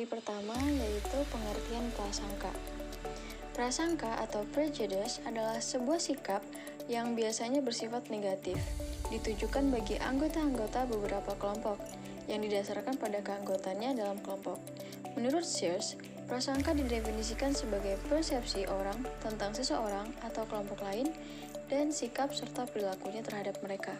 teori pertama yaitu pengertian prasangka. Prasangka atau prejudice adalah sebuah sikap yang biasanya bersifat negatif, ditujukan bagi anggota-anggota beberapa kelompok, yang didasarkan pada keanggotaannya dalam kelompok. Menurut Sears, prasangka didefinisikan sebagai persepsi orang tentang seseorang atau kelompok lain dan sikap serta perilakunya terhadap mereka.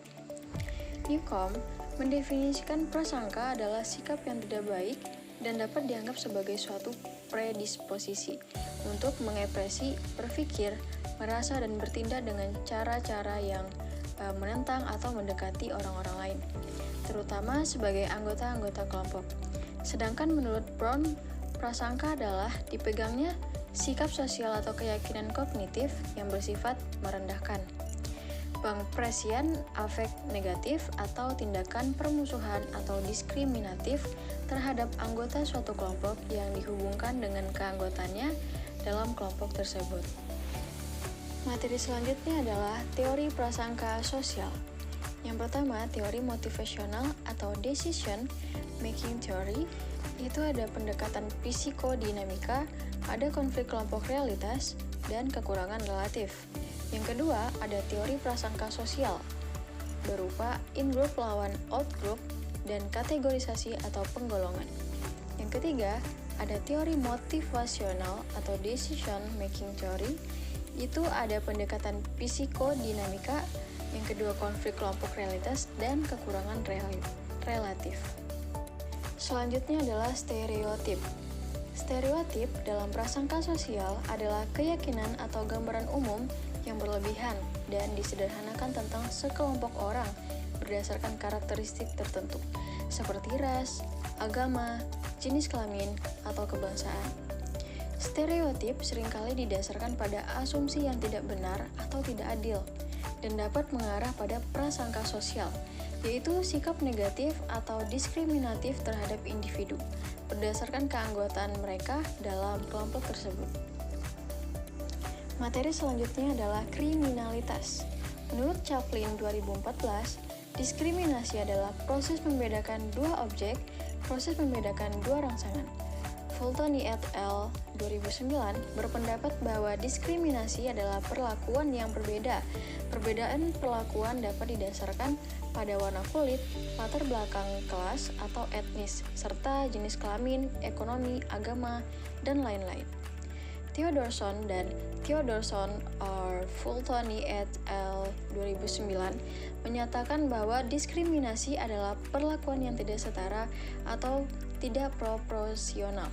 Newcomb mendefinisikan prasangka adalah sikap yang tidak baik dan dapat dianggap sebagai suatu predisposisi untuk mengekspresi, berpikir, merasa, dan bertindak dengan cara-cara yang menentang atau mendekati orang-orang lain, terutama sebagai anggota-anggota kelompok. Sedangkan menurut Brown, prasangka adalah dipegangnya sikap sosial atau keyakinan kognitif yang bersifat merendahkan, pengpresian afek negatif atau tindakan permusuhan atau diskriminatif terhadap anggota suatu kelompok yang dihubungkan dengan keanggotaannya dalam kelompok tersebut. Materi selanjutnya adalah teori prasangka sosial. Yang pertama, teori motivasional atau decision making theory. Itu ada pendekatan psikodinamika, ada konflik kelompok realitas, dan kekurangan relatif. Yang kedua, ada teori prasangka sosial, berupa in-group lawan out-group, dan kategorisasi atau penggolongan. Yang ketiga, ada teori motivasional atau decision making theory. Itu ada pendekatan psikodinamika. Yang kedua, konflik kelompok realitas dan kekurangan relatif. Selanjutnya adalah stereotip. Stereotip dalam prasangka sosial adalah keyakinan atau gambaran umum yang berlebihan dan disederhanakan tentang sekelompok orang berdasarkan karakteristik tertentu, seperti ras, agama, jenis kelamin, atau kebangsaan. Stereotip seringkali didasarkan pada asumsi yang tidak benar atau tidak adil, dan dapat mengarah pada prasangka sosial, yaitu sikap negatif atau diskriminatif terhadap individu, berdasarkan keanggotaan mereka dalam kelompok tersebut. Materi selanjutnya adalah kriminalitas. Menurut Chaplin 2014, diskriminasi adalah proses membedakan dua objek, proses membedakan dua rangsangan. Fultoni et al. 2009 berpendapat bahwa diskriminasi adalah perlakuan yang berbeda. Perbedaan perlakuan dapat didasarkan pada warna kulit, latar belakang kelas atau etnis, serta jenis kelamin, ekonomi, agama, dan lain-lain. Theodorson dan Theodorson or Fultoni et al. 2009 menyatakan bahwa diskriminasi adalah perlakuan yang tidak setara atau tidak proporsional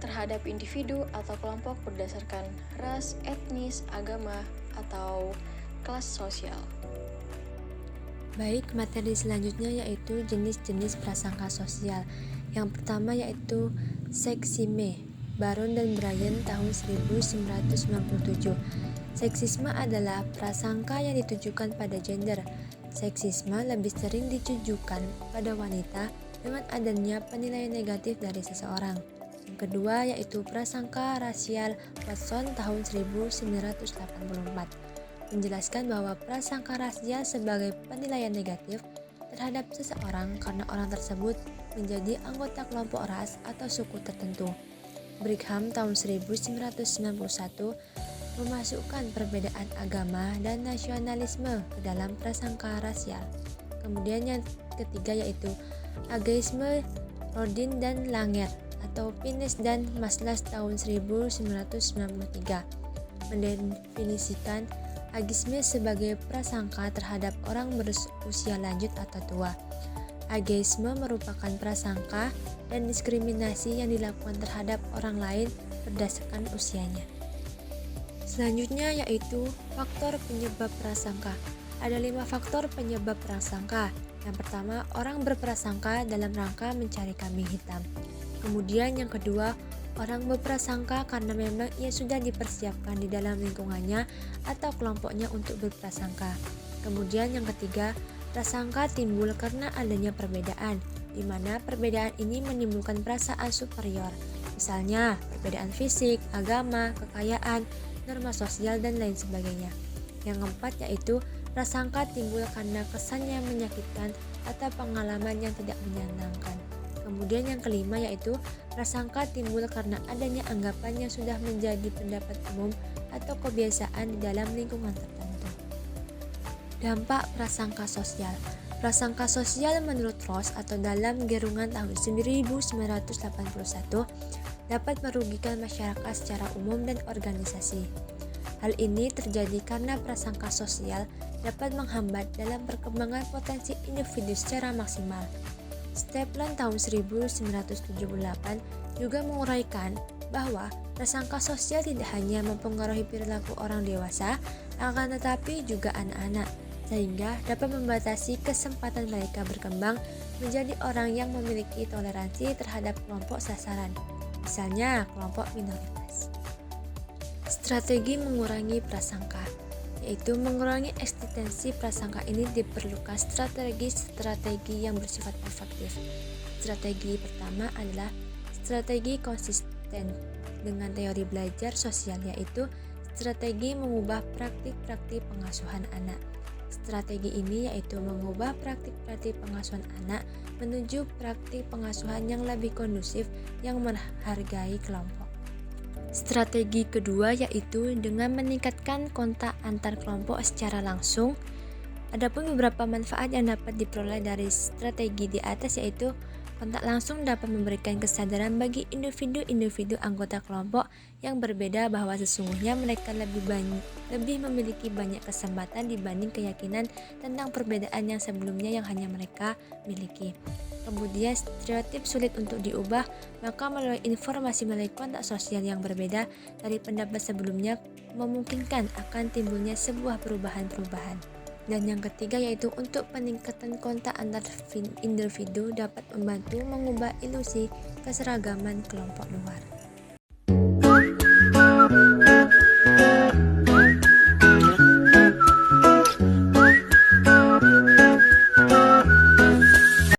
terhadap individu atau kelompok berdasarkan ras, etnis, agama, atau kelas sosial. Baik, materi selanjutnya yaitu jenis-jenis prasangka sosial. Yang pertama yaitu seksisme. Baron dan Bryan tahun 1997. Seksisme adalah prasangka yang ditujukan pada gender. Seksisme lebih sering ditujukan pada wanita dengan adanya penilaian negatif dari seseorang. Yang kedua yaitu prasangka rasial. Watson tahun 1984 menjelaskan bahwa prasangka rasial sebagai penilaian negatif terhadap seseorang karena orang tersebut menjadi anggota kelompok ras atau suku tertentu. Brigham tahun 1991 memasukkan perbedaan agama dan nasionalisme ke dalam prasangka rasial. Kemudian yang ketiga yaitu ageisme. Rodin dan Langer atau Pines dan Maslas tahun 1993 mendefinisikan ageisme sebagai prasangka terhadap orang berusia lanjut atau tua. Ageisme merupakan prasangka dan diskriminasi yang dilakukan terhadap orang lain berdasarkan usianya. Selanjutnya yaitu faktor penyebab prasangka. Ada 5 faktor penyebab prasangka. Yang pertama, orang berprasangka dalam rangka mencari kambing hitam. Kemudian yang kedua, orang berprasangka karena memang ia sudah dipersiapkan di dalam lingkungannya atau kelompoknya untuk berprasangka. Kemudian yang ketiga, prasangka timbul karena adanya perbedaan, di mana perbedaan ini menimbulkan perasaan superior. Misalnya, perbedaan fisik, agama, kekayaan, norma sosial, dan lain sebagainya. Yang keempat yaitu prasangka timbul karena kesan yang menyakitkan atau pengalaman yang tidak menyenangkan. Kemudian yang kelima yaitu prasangka timbul karena adanya anggapan yang sudah menjadi pendapat umum atau kebiasaan di dalam lingkungan tertentu. Dampak prasangka sosial. Prasangka sosial menurut Ross atau dalam Gerungan tahun 1981 dapat merugikan masyarakat secara umum dan organisasi. Hal ini terjadi karena prasangka sosial dapat menghambat dalam perkembangan potensi individu secara maksimal. Stapleton tahun 1978 juga menguraikan bahwa prasangka sosial tidak hanya mempengaruhi perilaku orang dewasa, akan tetapi juga anak-anak, sehingga dapat membatasi kesempatan mereka berkembang menjadi orang yang memiliki toleransi terhadap kelompok sasaran, misalnya kelompok minoritas. Strategi mengurangi prasangka, yaitu mengurangi eksistensi prasangka ini diperlukan strategi yang bersifat efektif. Strategi pertama adalah strategi konsisten dengan teori belajar sosial, yaitu strategi mengubah praktik-praktik pengasuhan anak. Strategi ini yaitu mengubah praktik-praktik pengasuhan anak menuju praktik pengasuhan yang lebih kondusif yang menghargai kelompok. Strategi kedua yaitu dengan meningkatkan kontak antar kelompok secara langsung. Adapun beberapa manfaat yang dapat diperoleh dari strategi di atas yaitu kontak langsung dapat memberikan kesadaran bagi individu-individu anggota kelompok yang berbeda bahwa sesungguhnya mereka lebih memiliki banyak kesempatan dibanding keyakinan tentang perbedaan yang sebelumnya yang hanya mereka miliki. Kemudian stereotip sulit untuk diubah, maka melalui informasi melalui kontak sosial yang berbeda dari pendapat sebelumnya memungkinkan akan timbulnya sebuah perubahan-perubahan. Dan yang ketiga yaitu untuk peningkatan kontak antar individu dapat membantu mengubah ilusi keseragaman kelompok luar.